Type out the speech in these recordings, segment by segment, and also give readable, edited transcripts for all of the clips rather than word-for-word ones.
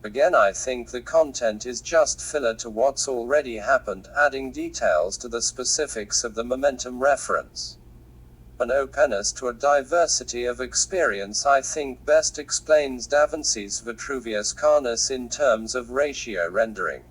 Again, I think the content is just filler to what's already happened, adding details to the specifics of the momentum reference. An openness to a diversity of experience I think best explains Da Vinci's Vitruvius Carnis in terms of ratio rendering.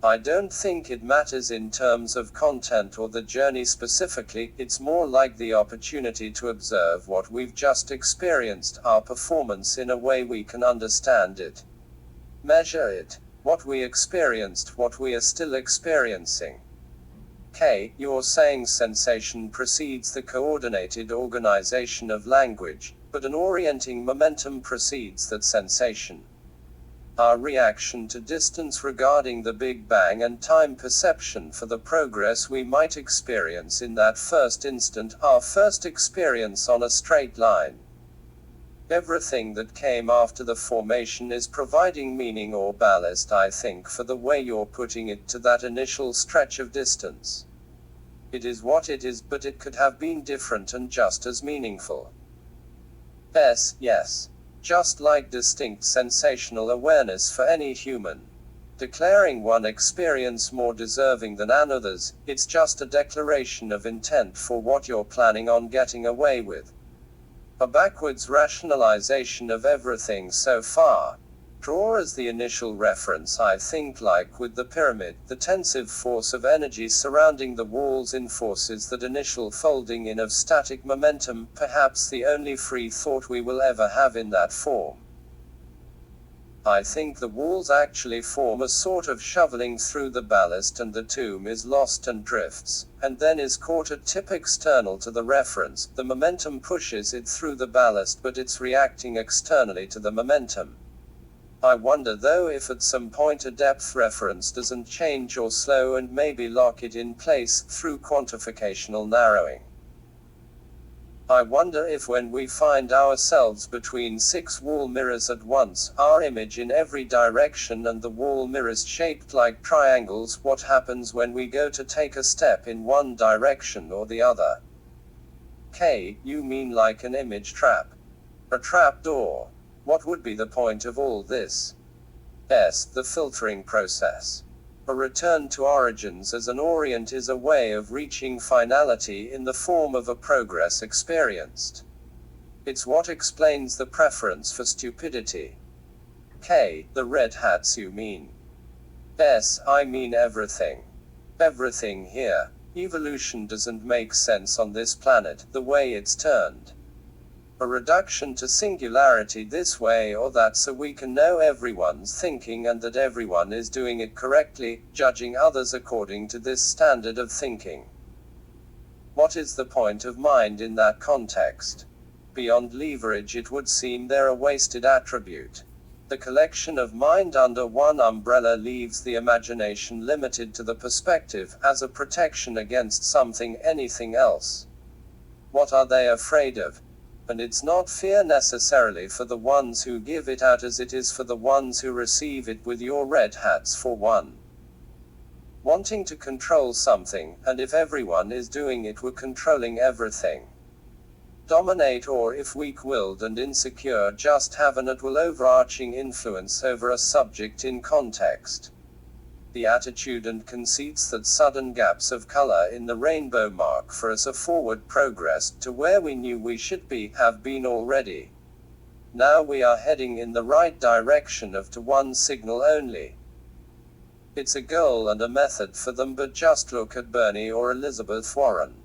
I don't think it matters in terms of content or the journey specifically, it's more like the opportunity to observe what we've just experienced, our performance in a way we can understand it. Measure it. What we experienced, what we are still experiencing. K. You're saying sensation precedes the coordinated organization of language, but an orienting momentum precedes that sensation. Our reaction to distance regarding the Big Bang and time perception for the progress we might experience in that first instant, our first experience on a straight line. Everything that came after the formation is providing meaning or ballast, I think, for the way you're putting it, to that initial stretch of distance. It is what it is, but it could have been different and just as meaningful. Yes. Just like distinct sensational awareness for any human. Declaring one experience more deserving than another's, it's just a declaration of intent for what you're planning on getting away with. A backwards rationalization of everything so far. Draw as the initial reference, I think, like with the pyramid, the tensive force of energy surrounding the walls enforces that initial folding in of static momentum, perhaps the only free thought we will ever have in that form. I think the walls actually form a sort of shoveling through the ballast, and the tomb is lost and drifts, and then is caught at tip external to the reference. The momentum pushes it through the ballast, but it's reacting externally to the momentum. I wonder though if at some point a depth reference doesn't change or slow and maybe lock it in place through quantificational narrowing. I wonder if when we find ourselves between 6 wall mirrors at once, our image in every direction and the wall mirrors shaped like triangles, what happens when we go to take a step in one direction or the other? K. You mean like an image trap? A trap door? What would be the point of all this? S. The filtering process. A return to origins as an orient is a way of reaching finality in the form of a progress experienced. It's what explains the preference for stupidity. K. The red hats you mean? S. I mean everything. Everything here. Evolution doesn't make sense on this planet, the way it's turned. A reduction to singularity this way or that, so we can know everyone's thinking and that everyone is doing it correctly, judging others according to this standard of thinking. What is the point of mind in that context? Beyond leverage, it would seem they're a wasted attribute. The collection of mind under one umbrella leaves the imagination limited to the perspective, as a protection against something, anything else. What are they afraid of? And it's not fear necessarily for the ones who give it out as it is for the ones who receive it, with your red hats for one. Wanting to control something, and if everyone is doing it, we're controlling everything. Dominate, or if weak-willed and insecure, just have an at-will overarching influence over a subject in context. The attitude and conceits that sudden gaps of color in the rainbow mark for us a forward progress to where we knew we should be, have been already. Now we are heading in the right direction of to one signal only. It's a goal and a method for them, but just look at Bernie or Elizabeth Warren.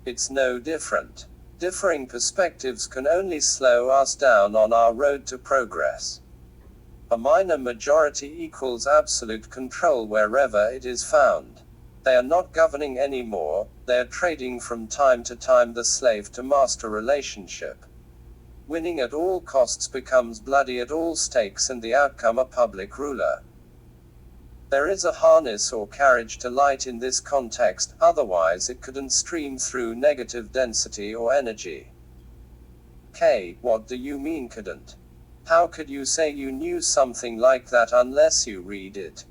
It's no different. Differing perspectives can only slow us down on our road to progress. A minor majority equals absolute control wherever it is found. They are not governing anymore, they are trading from time to time the slave to master relationship. Winning at all costs becomes bloody at all stakes, and the outcome a public ruler. There is a harness or carriage to light in this context, otherwise it couldn't stream through negative density or energy. K. What do you mean couldn't? How could you say you knew something like that unless you read it?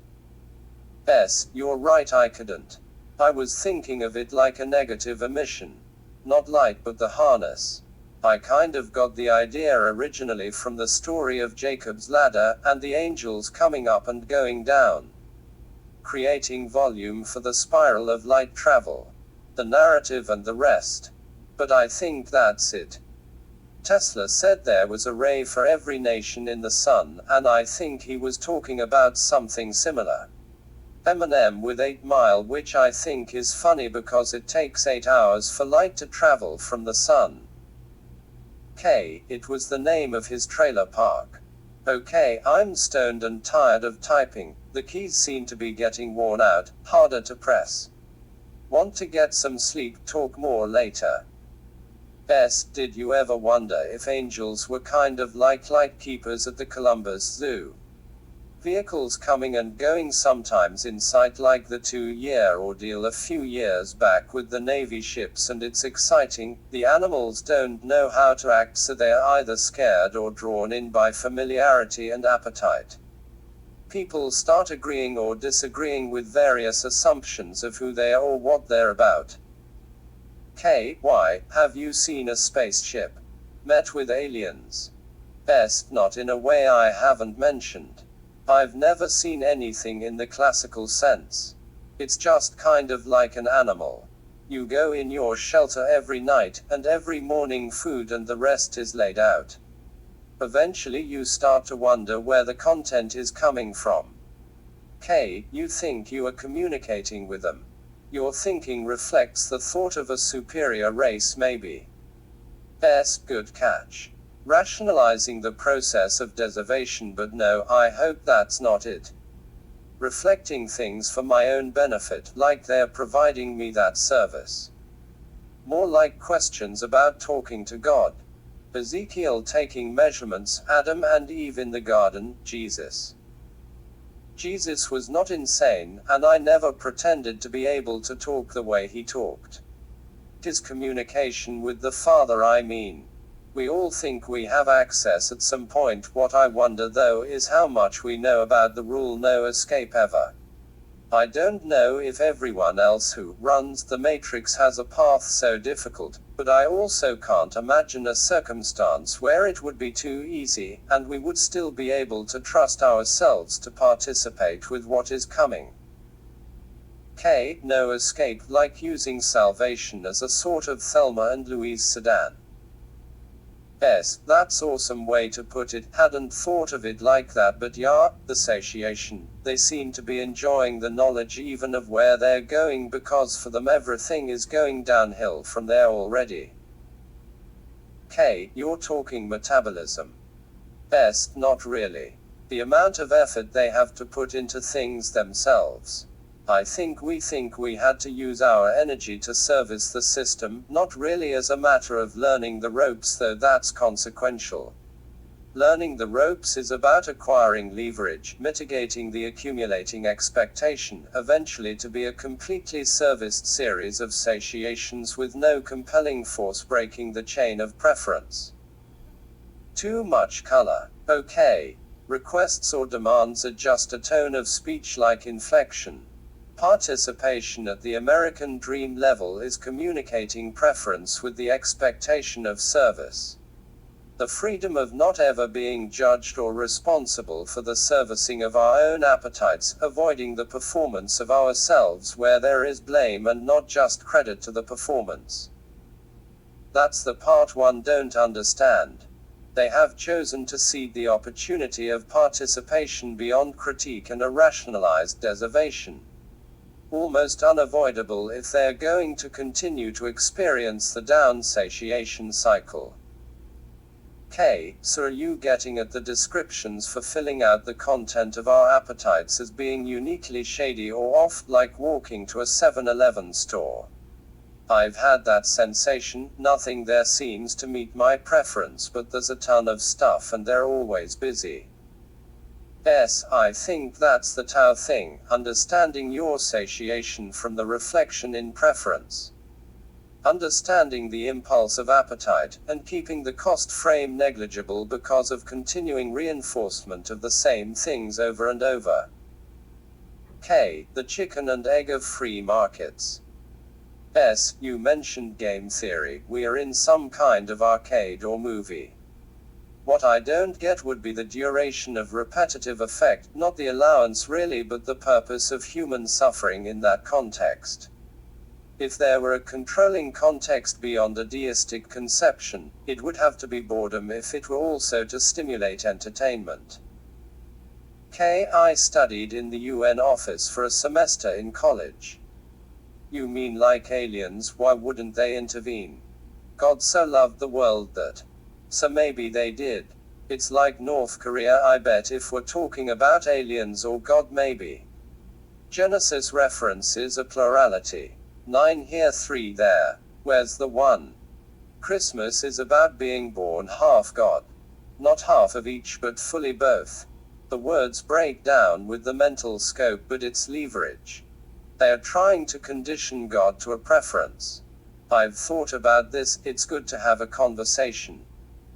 S. You're right, I couldn't. I was thinking of it like a negative emission. Not light but the harness. I kind of got the idea originally from the story of Jacob's ladder, and the angels coming up and going down, creating volume for the spiral of light travel, the narrative and the rest. But I think that's it. Tesla said there was a ray for every nation in the sun, and I think he was talking about something similar. Eminem with 8 Mile, which I think is funny because it takes 8 hours for light to travel from the sun. It was the name of his trailer park. Okay, I'm stoned and tired of typing, the keys seem to be getting worn out, harder to press. Want to get some sleep, talk more later. Best, did you ever wonder if angels were kind of like light keepers at the Columbus Zoo? Vehicles coming and going sometimes in sight, like the 2-year ordeal a few years back with the Navy ships, and it's exciting. The animals don't know how to act, so they're either scared or drawn in by familiarity and appetite. People start agreeing or disagreeing with various assumptions of who they are or what they're about. Why, have you seen a spaceship? Met with aliens? Best, not in a way I haven't mentioned. I've never seen anything in the classical sense. It's just kind of like an animal. You go in your shelter every night, and every morning food and the rest is laid out. Eventually you start to wonder where the content is coming from. You think you are communicating with them. Your thinking reflects the thought of a superior race, maybe. Good catch. Rationalizing the process of deservation, but no, I hope that's not it. Reflecting things for my own benefit, like they're providing me that service. More like questions about talking to God. Ezekiel taking measurements, Adam and Eve in the garden, Jesus. Jesus was not insane, and I never pretended to be able to talk the way he talked. His communication with the Father, I mean. We all think we have access at some point. What I wonder though is how much we know about the rule no escape ever. I don't know if everyone else who runs the Matrix has a path so difficult, but I also can't imagine a circumstance where it would be too easy, and we would still be able to trust ourselves to participate with what is coming. No escape, like using salvation as a sort of Thelma and Louise sedan. That's awesome way to put it, hadn't thought of it like that, but yeah, the satiation, they seem to be enjoying the knowledge even of where they're going, because for them everything is going downhill from there already. You're talking metabolism. Not really. The amount of effort they have to put into things themselves. I think we had to use our energy to service the system, not really as a matter of learning the ropes, though that's consequential. Learning the ropes is about acquiring leverage, mitigating the accumulating expectation, eventually to be a completely serviced series of satiations with no compelling force breaking the chain of preference. Too much color. Requests or demands are just a tone of speech like inflection. Participation at the American dream level is communicating preference with the expectation of service. The freedom of not ever being judged or responsible for the servicing of our own appetites, avoiding the performance of ourselves where there is blame and not just credit to the performance. That's the part one don't understand. They have chosen to cede the opportunity of participation beyond critique and a rationalized deservation. Almost unavoidable if they're going to continue to experience the down satiation cycle. So are you getting at the descriptions for filling out the content of our appetites as being uniquely shady or off, like walking to a 7-Eleven store? I've had that sensation, nothing there seems to meet my preference, but there's a ton of stuff and they're always busy. I think that's the Tao thing, understanding your satiation from the reflection in preference. Understanding the impulse of appetite, and keeping the cost frame negligible because of continuing reinforcement of the same things over and over. The chicken and egg of free markets. You mentioned game theory. We are in some kind of arcade or movie. What I don't get would be the duration of repetitive effect, not the allowance really, but the purpose of human suffering in that context. If there were a controlling context beyond a deistic conception, it would have to be boredom if it were also to stimulate entertainment. I studied in the UN office for a semester in college. You mean like aliens? Why wouldn't they intervene? God so loved the world that. So maybe they did. It's like North Korea, I bet, if we're talking about aliens or God, maybe. Genesis references a plurality. 9 here, 3 there. Where's the one? Christmas is about being born half God. Not half of each, but fully both. The words break down with the mental scope, but it's leverage. They are trying to condition God to a preference. I've thought about this. It's good to have a conversation.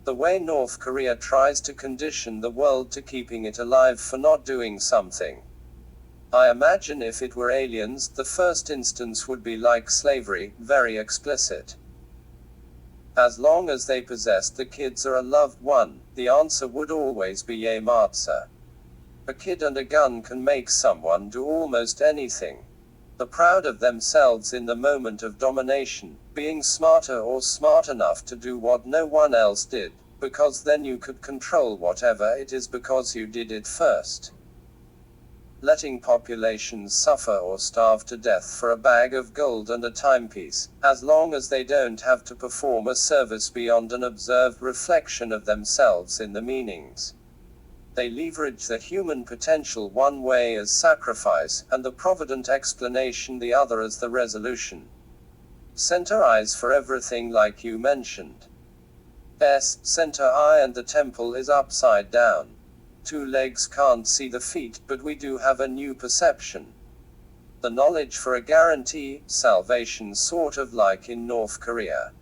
The way North Korea tries to condition the world to keeping it alive for not doing something. I imagine if it were aliens, the first instance would be like slavery, very explicit. As long as they possessed the kids or a loved one, the answer would always be a matzah. A kid and a gun can make someone do almost anything. The proud of themselves in the moment of domination, being smarter or smart enough to do what no one else did, because then you could control whatever it is because you did it first. Letting populations suffer or starve to death for a bag of gold and a timepiece, as long as they don't have to perform a service beyond an observed reflection of themselves in the meanings. They leverage the human potential one way as sacrifice, and the provident explanation the other as the resolution. Center eyes for everything like you mentioned. Center eye and the temple is upside down. 2 legs can't see the feet, but we do have a new perception. The knowledge for a guarantee, salvation sort of like in North Korea.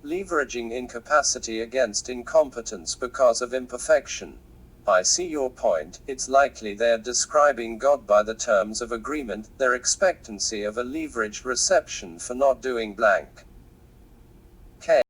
Leveraging incapacity against incompetence because of imperfection. I see your point. It's likely they're describing God by the terms of agreement, their expectancy of a leveraged reception for not doing blank.